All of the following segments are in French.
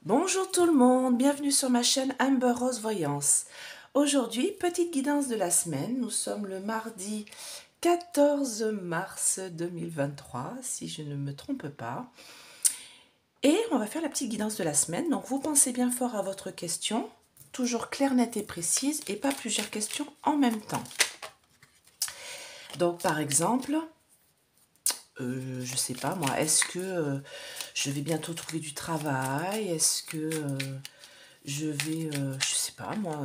Bonjour tout le monde, bienvenue sur ma chaîne Amber Rose Voyance. Aujourd'hui, petite guidance de la semaine. Nous sommes le mardi 14 mars 2023, si je ne me trompe pas. Et on va faire la petite guidance de la semaine. Donc vous pensez bien fort à votre question, toujours claire, nette et précise, et pas plusieurs questions en même temps. Donc par exemple, je sais pas moi, est-ce que je vais bientôt trouver du travail? Est-ce que je vais, je sais pas moi,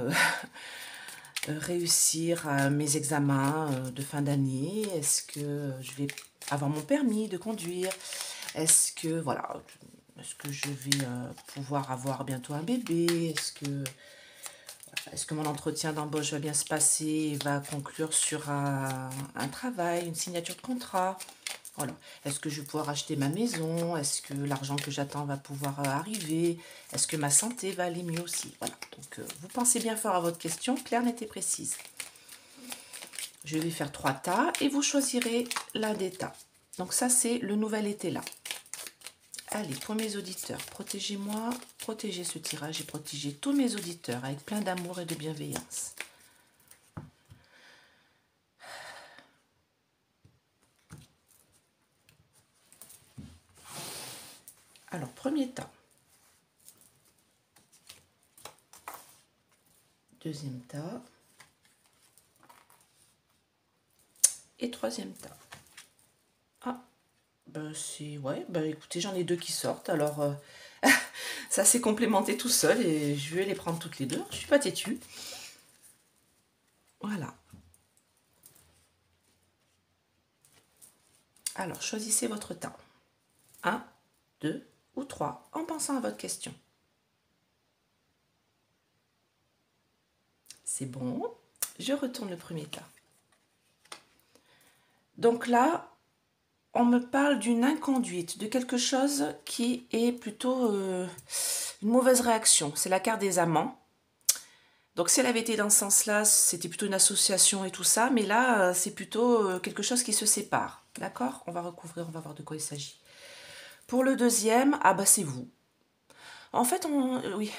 réussir à mes examens de fin d'année? Est-ce que je vais avoir mon permis de conduire? Est-ce que, voilà, est-ce que je vais pouvoir avoir bientôt un bébé? Est-ce que mon entretien d'embauche va bien se passer et va conclure sur un travail, une signature de contrat? Voilà. Est-ce que je vais pouvoir acheter ma maison? Est-ce que l'argent que j'attends va pouvoir arriver? Est-ce que ma santé va aller mieux aussi? Voilà. Donc, vous pensez bien fort à votre question, claire, nette et précise. Je vais faire 3 tas et vous choisirez l'un des tas. Donc ça, c'est le nouvel été là. Allez, pour mes auditeurs, protégez-moi, protégez ce tirage et protégez tous mes auditeurs avec plein d'amour et de bienveillance. Alors, premier tas. Deuxième tas. Et troisième tas. Ah, ben c'est... Ouais, ben écoutez, j'en ai deux qui sortent, alors ça s'est complémenté tout seul et je vais les prendre toutes les deux. Je suis pas têtue. Voilà. Alors, choisissez votre tas. 1, 2 ou 3 en pensant à votre question. C'est bon. Je retourne le premier tas. Donc là, on me parle d'une inconduite, de quelque chose qui est plutôt une mauvaise réaction. C'est la carte des amants. Donc si elle avait été dans ce sens-là, c'était plutôt une association et tout ça, mais là, c'est plutôt quelque chose qui se sépare. D'accord? On va recouvrir, on va voir de quoi il s'agit. Pour le deuxième, ah bah c'est vous. En fait, oui,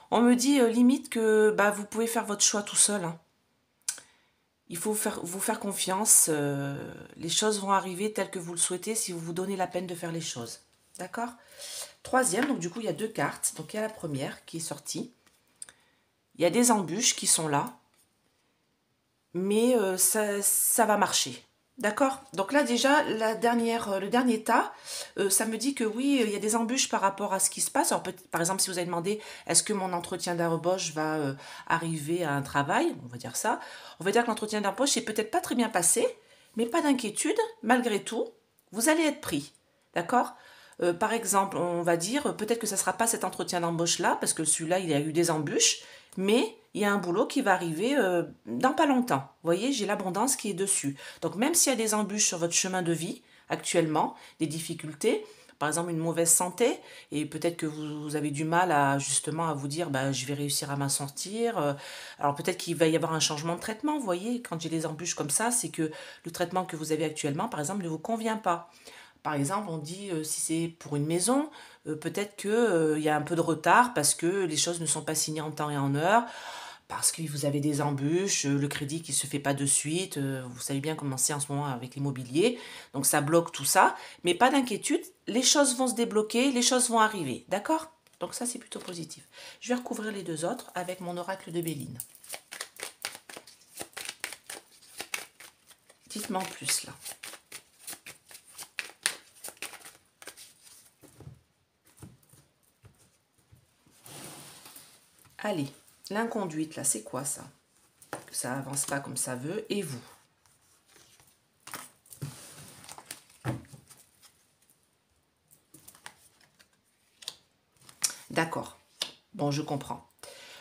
on me dit limite que bah, vous pouvez faire votre choix tout seul. Hein. Il faut vous faire confiance. Les choses vont arriver telles que vous le souhaitez si vous vous donnez la peine de faire les choses. D'accord? Troisième, donc du coup, il y a deux cartes. Donc il y a la première qui est sortie. Il y a des embûches qui sont là. Mais ça va marcher. D'accord? Donc là déjà, le dernier tas, ça me dit que oui, il y a des embûches par rapport à ce qui se passe. Alors, par exemple, si vous avez demandé, est-ce que mon entretien d'embauche va arriver à un travail? On va dire ça. On va dire que l'entretien d'embauche c'est peut-être pas très bien passé, mais pas d'inquiétude, malgré tout, vous allez être pris. D'accord? Par exemple, on va dire, peut-être que ça ne sera pas cet entretien d'embauche-là, parce que celui-là, il y a eu des embûches, mais il y a un boulot qui va arriver dans pas longtemps. Vous voyez, j'ai l'abondance qui est dessus. Donc même s'il y a des embûches sur votre chemin de vie, actuellement, des difficultés, par exemple une mauvaise santé, et peut-être que vous avez du mal à justement à vous dire, bah, je vais réussir à m'en sortir. Alors peut-être qu'il va y avoir un changement de traitement, vous voyez, quand j'ai des embûches comme ça, c'est que le traitement que vous avez actuellement, par exemple, ne vous convient pas. Par exemple, on dit si c'est pour une maison, peut-être qu'il y a un peu de retard parce que les choses ne sont pas signées en temps et en heure, parce que vous avez des embûches, le crédit qui ne se fait pas de suite, vous savez bien comment c'est en ce moment avec l'immobilier, donc ça bloque tout ça, mais pas d'inquiétude, les choses vont se débloquer, les choses vont arriver, d'accord? Donc ça c'est plutôt positif. Je vais recouvrir les deux autres avec mon oracle de Béline. Dites-moi en plus là. Allez, l'inconduite, là, c'est quoi ça? Que ça avance pas comme ça veut. Et vous? D'accord. Bon, je comprends.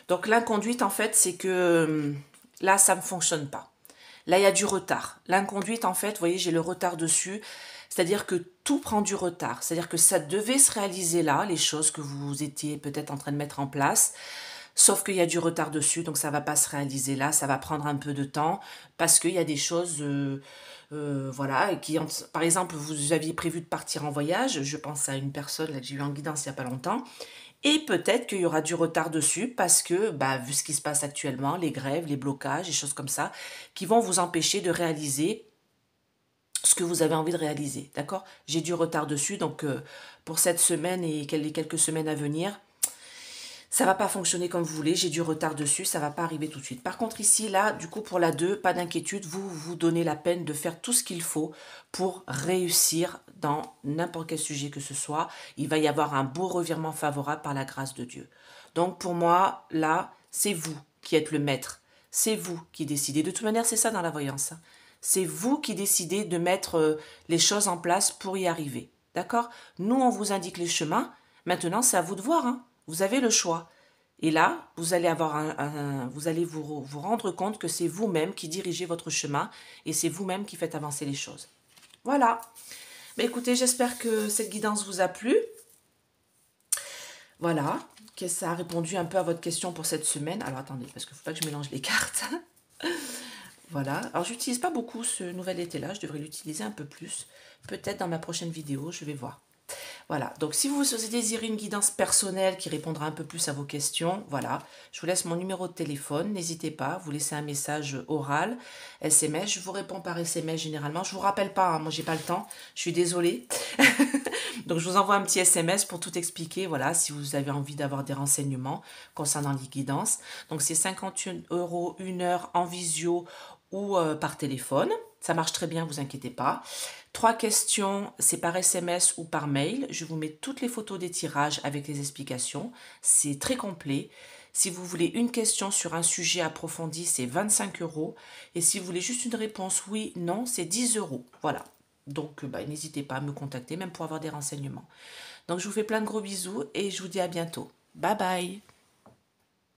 Donc, l'inconduite, en fait, c'est que là, ça ne fonctionne pas. Là, il y a du retard. L'inconduite, en fait, vous voyez, j'ai le retard dessus. C'est-à-dire que tout prend du retard. C'est-à-dire que ça devait se réaliser là, les choses que vous étiez peut-être en train de mettre en place. Sauf qu'il y a du retard dessus, donc ça va pas se réaliser là, ça va prendre un peu de temps, parce qu'il y a des choses, voilà, par exemple, vous aviez prévu de partir en voyage, je pense à une personne là, que j'ai eu en guidance il y a pas longtemps, et peut-être qu'il y aura du retard dessus, parce que, bah, vu ce qui se passe actuellement, les grèves, les blocages, les choses comme ça, qui vont vous empêcher de réaliser ce que vous avez envie de réaliser, d'accord? J'ai du retard dessus, donc pour cette semaine et les quelques semaines à venir, ça va pas fonctionner comme vous voulez, j'ai du retard dessus, ça va pas arriver tout de suite. Par contre ici, là, du coup pour la 2, pas d'inquiétude, vous vous donnez la peine de faire tout ce qu'il faut pour réussir dans n'importe quel sujet que ce soit. Il va y avoir un beau revirement favorable par la grâce de Dieu. Donc pour moi, là, c'est vous qui êtes le maître. C'est vous qui décidez. De toute manière, c'est ça dans la voyance, hein. C'est vous qui décidez de mettre les choses en place pour y arriver. D'accord? Nous, on vous indique les chemins. Maintenant, c'est à vous de voir, hein. Vous avez le choix. Et là, vous allez avoir vous allez vous rendre compte que c'est vous-même qui dirigez votre chemin et c'est vous-même qui faites avancer les choses. Voilà. Mais écoutez, j'espère que cette guidance vous a plu. Voilà, que ça a répondu un peu à votre question pour cette semaine. Alors attendez, parce qu'il ne faut pas que je mélange les cartes. Voilà. Alors, j'utilise pas beaucoup ce nouvel été-là. Je devrais l'utiliser un peu plus. Peut-être dans ma prochaine vidéo, je vais voir. Voilà, donc si vous désirez une guidance personnelle qui répondra un peu plus à vos questions, voilà, je vous laisse mon numéro de téléphone, n'hésitez pas, vous laissez un message oral, SMS, je vous réponds par SMS généralement, je vous rappelle pas, hein, moi j'ai pas le temps, je suis désolée, donc je vous envoie un petit SMS pour tout expliquer, voilà, si vous avez envie d'avoir des renseignements concernant les guidances, donc c'est 51 € une heure en visio ou par téléphone, ça marche très bien, vous inquiétez pas. 3 questions, c'est par SMS ou par mail. Je vous mets toutes les photos des tirages avec les explications. C'est très complet. Si vous voulez une question sur un sujet approfondi, c'est 25 €. Et si vous voulez juste une réponse oui, non, c'est 10 €. Voilà. Donc, n'hésitez pas à me contacter, même pour avoir des renseignements. Donc, je vous fais plein de gros bisous et je vous dis à bientôt. Bye bye!